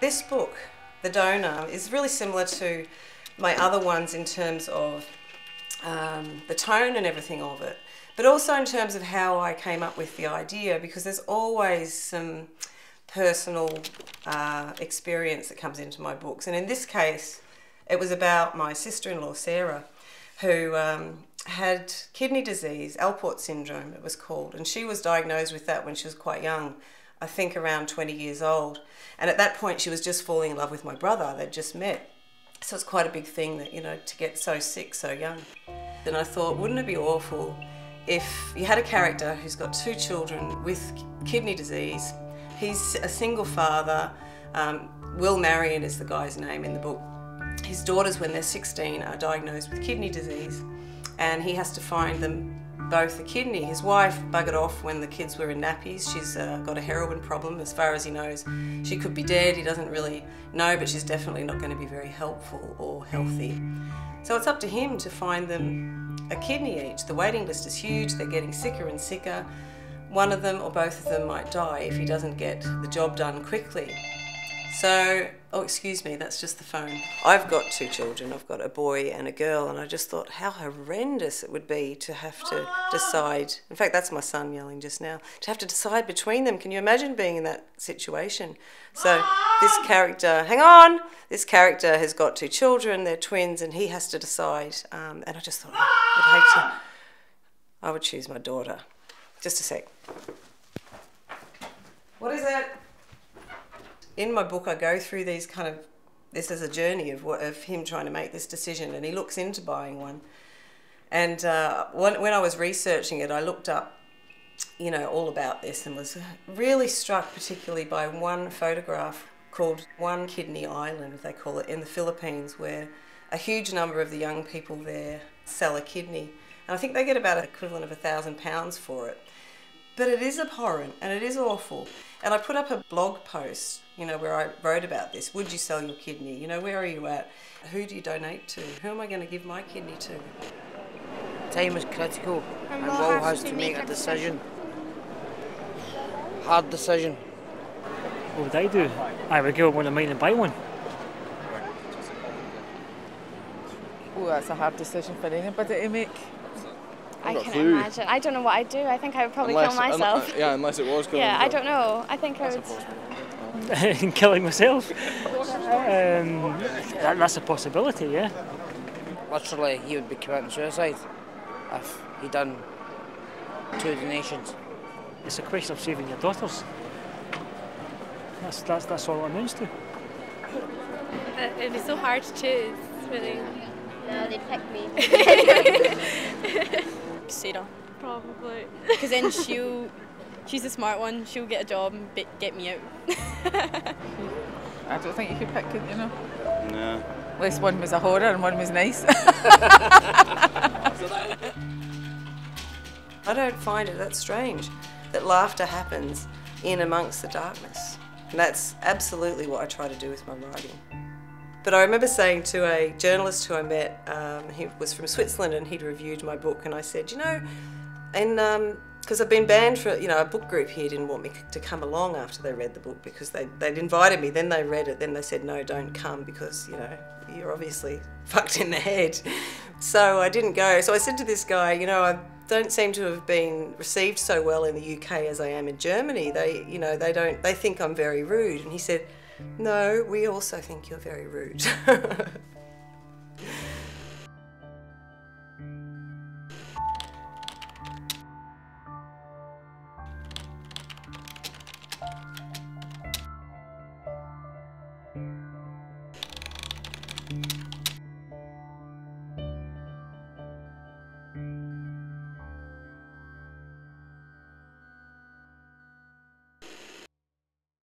This book, The Donor, is really similar to my other ones in terms of the tone and everything of it, but also in terms of how I came up with the idea, because there's always some personal experience that comes into my books. And in this case, it was about my sister-in-law, Sarah, who had kidney disease, Alport syndrome it was called, and she was diagnosed with that when she was quite young, I think around 20 years old. And at that point she was just falling in love with my brother, they'd just met. So it's quite a big thing that, you know, to get so sick so young. And I thought, wouldn't it be awful if you had a character who's got 2 children with kidney disease. He's a single father, Will Marion is the guy's name in the book. His daughters, when they're 16, are diagnosed with kidney disease, and he has to find them both a kidney. His wife buggered off when the kids were in nappies. She's got a heroin problem. As far as he knows, she could be dead. He doesn't really know, but she's definitely not going to be very helpful or healthy. So it's up to him to find them a kidney each. The waiting list is huge. They're getting sicker and sicker. One of them or both of them might die if he doesn't get the job done quickly. So, oh, excuse me, that's just the phone. I've got 2 children. I've got a boy and a girl, and I just thought how horrendous it would be to have to decide. In fact, that's my son yelling just now. To have to decide between them. Can you imagine being in that situation? So this character, hang on, this character has got 2 children, they're twins, and he has to decide. And I just thought, I would choose my daughter. Just a sec. What is it? In my book, I go through these this is a journey of him trying to make this decision, and he looks into buying one. And when I was researching it, I looked up, you know, all about this, and was really struck particularly by one photograph called One Kidney Island, they call it, in the Philippines, where a huge number of the young people there sell a kidney. And I think they get about an equivalent of £1,000 for it. But it is abhorrent and it is awful. And I put up a blog post, you know, where I wrote about this. Would you sell your kidney? You know, where are you at? Who do you donate to? Who am I going to give my kidney to? Time is critical and Will has to make a decision. Hard decision. What would I do? I would give up one of mine and buy one. Oh, that's a hard decision for anybody to make. I can't imagine. I don't know what I'd do. I think I would probably kill myself. Yeah, unless it was killing I don't know. I think I would... Killing myself? That's a possibility, yeah. Literally, he would be committing suicide if he'd done 2 donations. It's a question of saving your daughters. That's all it amounts to. It'd be so hard to choose, really. No, they'd pick me. Sarah, probably. Because then she's the smart one, she'll get a job and get me out. I don't think you could pick it, you know. No. Unless one was a horror and one was nice. I don't find it that strange that laughter happens in amongst the darkness. And that's absolutely what I try to do with my writing. But I remember saying to a journalist who I met, he was from Switzerland and he'd reviewed my book, and I said, you know, and because I've been banned for, you know, a book group here didn't want me to come along after they read the book because they'd invited me, then they read it, then they said, no, don't come because, you know, you're obviously fucked in the head. So I didn't go. So I said to this guy, you know, I don't seem to have been received so well in the UK as I am in Germany. They, you know, they think I'm very rude. And he said, no, we also think you're very rude.